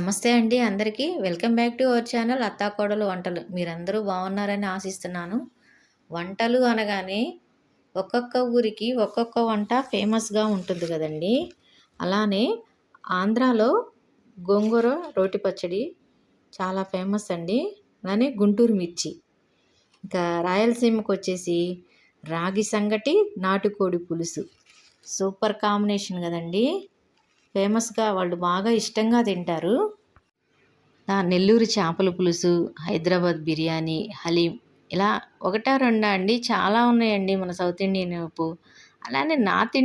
నమస్తే అండి అందరికీ. Welcome back to our channel అత్తాకోడలు వంటలు. మీరందరూ బాగున్నారని ఆశిస్తున్నాను. వంటలు అనగానే ఒక్కొక్క ఊరికి ఒక్కొక్క వంట ఫేమస్‌గా ఉంటుంది గదండీ! అలానే ఆంధ్రాలో గోంగూర రోటి పచ్చడి చాలా ఫేమస్ అండి. అలానే గుంటూరు మిర్చి. ఇంకా రాయలసీమకొచ్చేసి రాగి సంగటి, నాటుకోడి పులుసు. సూపర్ కాంబినేషన్ గదండీ! ఫేమస్‌గా వాళ్ళు బాగా ఇష్టంగా తింటారు. నెల్లూరు చేపల పులుసు, హైదరాబాద్ బిర్యానీ, హలీం ఇలా ఒకటా రెండా అండి చాలా ఉన్నాయండి మన సౌత్ ఇండియన్ వైపు. అలానే నార్త్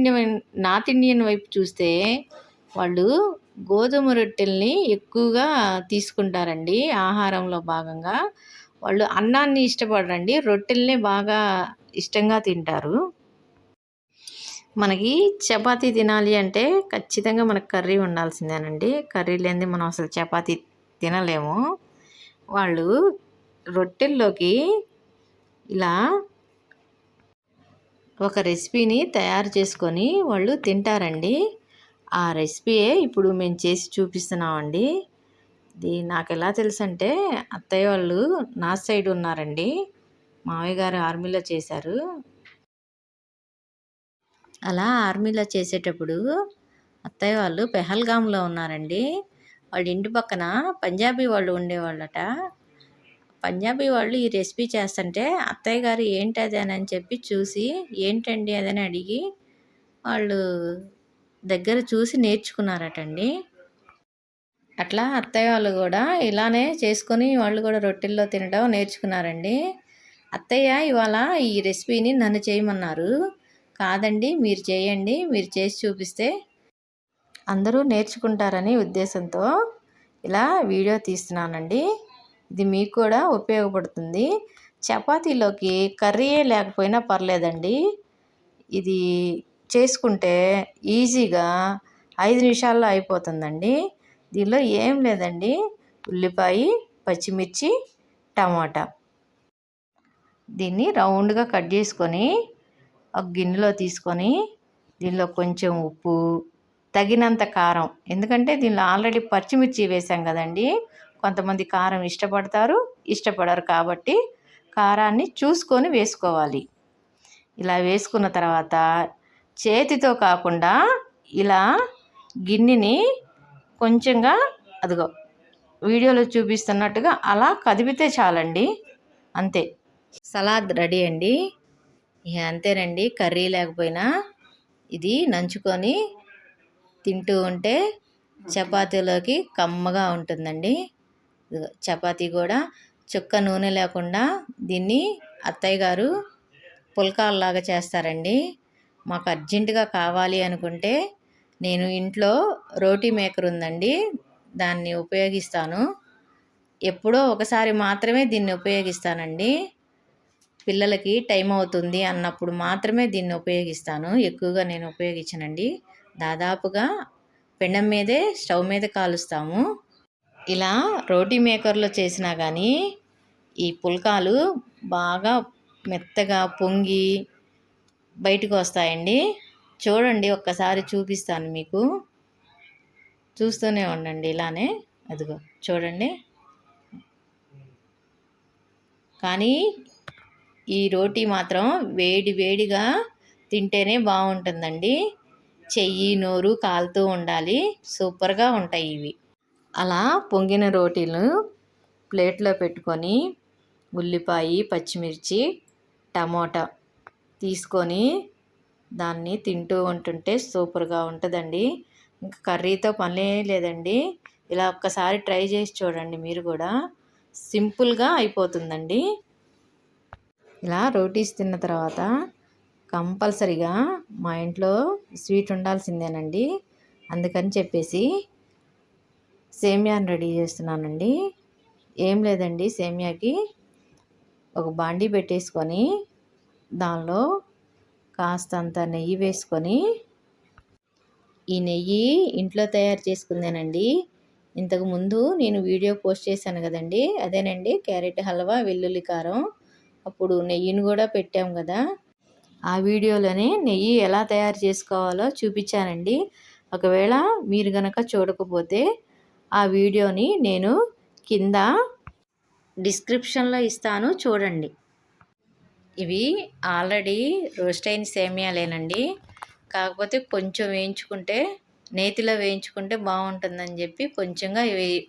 ఇండియన్ వైపు చూస్తే వాళ్ళు గోధుమ రొట్టెల్ని ఎక్కువగా తీసుకుంటారండి ఆహారంలో భాగంగా. వాళ్ళు అన్నాన్ని ఇష్టపడరండి. రొట్టెల్నే బాగా ఇష్టంగా తింటారు. మనకి చపాతీ తినాలి అంటే ఖచ్చితంగా మనకు కర్రీ ఉండాల్సిందేనండి. కర్రీ లేనిదే మనం అసలు చపాతీ తినలేము. వాళ్ళు రొట్టెల్లోకి ఇలా ఒక రెసిపీని తయారు చేసుకొని వాళ్ళు తింటారండి. ఆ రెసిపీయే ఇప్పుడు మేము చేసి చూపిస్తున్నామండి. ఇది నాకెలా తెలుసంటే అత్తయ్య వాళ్ళు నార్త్ సైడ్ ఉన్నారండి. మామయ్య గారు ఆర్మీలో చేశారు. అలా ఆర్మీలో చేసేటప్పుడు అత్తయ్య వాళ్ళు పెహల్గాంలో ఉన్నారండి. వాళ్ళ ఇంటి పక్కన పంజాబీ వాళ్ళు ఉండేవాళ్ళట. పంజాబీ వాళ్ళు ఈ రెసిపీ చేస్తుంటే అత్తయ్య గారు ఏంటది అని చెప్పి చూసి ఏంటండి అదని అడిగి వాళ్ళు దగ్గర చూసి నేర్చుకున్నారటండి. అట్లా అత్తయ్య వాళ్ళు కూడా ఇలానే చేసుకొని వాళ్ళు కూడా రొట్టెల్లో తినడం నేర్చుకున్నారండి. అత్తయ్య ఇవాళ ఈ రెసిపీని నన్ను చేయమన్నారు. కాదండి మీరు చేయండి, మీరు చేసి చూపిస్తే అందరూ నేర్చుకుంటారని ఉద్దేశంతో ఇలా వీడియో తీస్తున్నానండి. ఇది మీకు కూడా ఉపయోగపడుతుంది. చపాతీలోకి కర్రీయే లేకపోయినా పర్లేదండి. ఇది చేసుకుంటే ఈజీగా 5 నిమిషాల్లో అయిపోతుందండి. దీనిలో ఏం లేదండి. ఉల్లిపాయ, పచ్చిమిర్చి, టమాటా. దీన్ని రౌండ్గా కట్ చేసుకొని ఒక గిన్నెలో తీసుకొని దీనిలో కొంచెం ఉప్పు, తగినంత కారం. ఎందుకంటే దీనిలో ఆల్రెడీ పచ్చిమిర్చి వేసాం కదండి. కొంతమంది కారం ఇష్టపడతారు, ఇష్టపడరు. కాబట్టి కారాన్ని చూసుకొని వేసుకోవాలి. ఇలా వేసుకున్న తర్వాత చేతితో కాకుండా ఇలా గిన్నెని కొంచెంగా అదిగో వీడియోలో చూపిస్తున్నట్టుగా అలా కదిపితే చాలండి. అంతే, సలాద్ రెడీ అండి. ఇక అంతేనండి. కర్రీ లేకపోయినా ఇది నంచుకొని తింటూ ఉంటే చపాతీలోకి కమ్మగా ఉంటుందండి. చపాతీ కూడా చుక్క నూనె లేకుండా దీన్ని అత్తయ్య గారు పుల్కాల్లాగా చేస్తారండి. మాకు అర్జెంటుగా కావాలి అనుకుంటే నేను ఇంట్లో రోటీ మేకర్ ఉందండి, దాన్ని ఉపయోగిస్తాను. ఎప్పుడో ఒకసారి మాత్రమే దీన్ని ఉపయోగిస్తానండి. పిల్లలకి టైం అవుతుంది అన్నప్పుడు మాత్రమే దీన్ని ఉపయోగిస్తాను. ఎక్కువగా నేను ఉపయోగించనండి. దాదాపుగా పెనం మీదే స్టవ్ మీద కాలుస్తాము. ఇలా రోటీ మేకర్లో చేసినా కానీ ఈ పుల్కాలు బాగా మెత్తగా పొంగి బయటకు వస్తాయండి. చూడండి, ఒక్కసారి చూపిస్తాను మీకు. చూస్తూనే ఉండండి ఇలానే. అదిగో చూడండి. కానీ ఈ రోటీ మాత్రం వేడి వేడిగా తింటేనే బాగుంటుందండి. చెయ్యి నోరు కాలుతూ ఉండాలి. సూపర్గా ఉంటాయి ఇవి. అలా పొంగిన రోటీలు ప్లేట్లో పెట్టుకొని ఉల్లిపాయ, పచ్చిమిర్చి, టమోటా తీసుకొని దాన్ని తింటూ ఉంటుంటే సూపర్గా ఉంటుందండి. ఇంకా కర్రీతో పనే లేదండి. ఇలా ఒక్కసారి ట్రై చేసి చూడండి మీరు కూడా. సింపుల్గా అయిపోతుందండి. ఇలా రోటీస్ తిన్న తర్వాత కంపల్సరిగా మా ఇంట్లో స్వీట్ ఉండాల్సిందేనండి. అందుకని చెప్పేసి సేమియాని రెడీ చేస్తున్నానండి. ఏం లేదండి, సేమియాకి ఒక బాండీ పెట్టేసుకొని దానిలో కాస్తంత నెయ్యి వేసుకొని, ఈ నెయ్యి ఇంట్లో తయారు చేసుకుందేనండి. ఇంతకుముందు నేను వీడియో పోస్ట్ చేశాను కదండి, అదేనండి క్యారెట్ హల్వా, వెల్లుల్లి కారం. అప్పుడు నెయ్యిని కూడా పెట్టాం కదా. ఆ వీడియోలోనే నెయ్యి ఎలా తయారు చేసుకోవాలో చూపించానండి. ఒకవేళ మీరు గనక చూడకపోతే ఆ వీడియోని నేను కింద డిస్క్రిప్షన్లో ఇస్తాను, చూడండి. ఇవి ఆల్రెడీ రోస్ట్ అయిన సేమియాలేనండి. కాకపోతే కొంచెం వేయించుకుంటే, నేతిలో వేయించుకుంటే బాగుంటుందని చెప్పి కొంచెంగా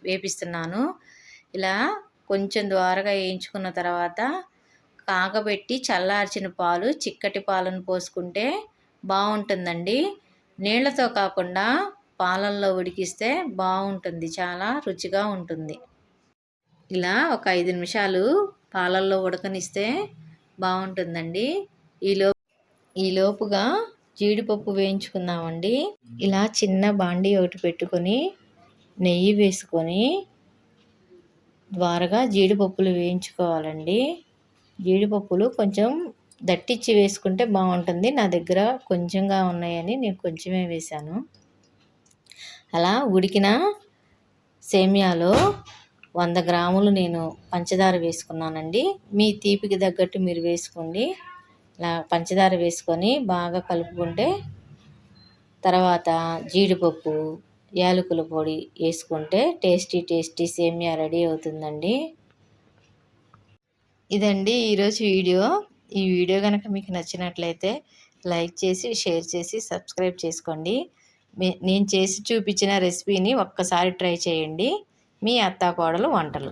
వేపిస్తున్నాను. ఇలా కొంచెం ద్వారగా వేయించుకున్న తర్వాత కాగబెట్టి చల్లార్చిన పాలు, చిక్కటి పాలను పోసుకుంటే బాగుంటుందండి. నీళ్లతో కాకుండా పాలల్లో ఉడికిస్తే బాగుంటుంది, చాలా రుచిగా ఉంటుంది. ఇలా ఒక 5 నిమిషాలు పాలల్లో ఉడకనిస్తే బాగుంటుందండి. ఈలోపుగా జీడిపప్పు వేయించుకుందామండి. ఇలా చిన్న బాండీ ఒకటి పెట్టుకొని నెయ్యి వేసుకొని ద్వారగా జీడిపప్పులు వేయించుకోవాలండి. జీడిపప్పులు కొంచెం దట్టించి వేసుకుంటే బాగుంటుంది. నా దగ్గర కొంచెంగా ఉన్నాయని నేను కొంచెమే వేశాను. అలా ఉడికిన సేమియాలో 100 గ్రాములు నేను పంచదార వేసుకున్నానండి. మీ తీపికి తగ్గట్టు మీరు వేసుకోండి. ఇలా పంచదార వేసుకొని బాగా కలుపుకుంటే తర్వాత జీడిపప్పు, యాలకుల పొడి వేసుకుంటే టేస్టీ సేమియా రెడీ అవుతుందండి. ఇదండి ఈరోజు వీడియో. ఈ వీడియో కనుక మీకు నచ్చినట్లయితే లైక్ చేసి, షేర్ చేసి, సబ్స్క్రైబ్ చేసుకోండి. నేను చేసి చూపించిన రెసిపీని ఒక్కసారి ట్రై చేయండి. మీ అత్తాకోడలు వంటలు.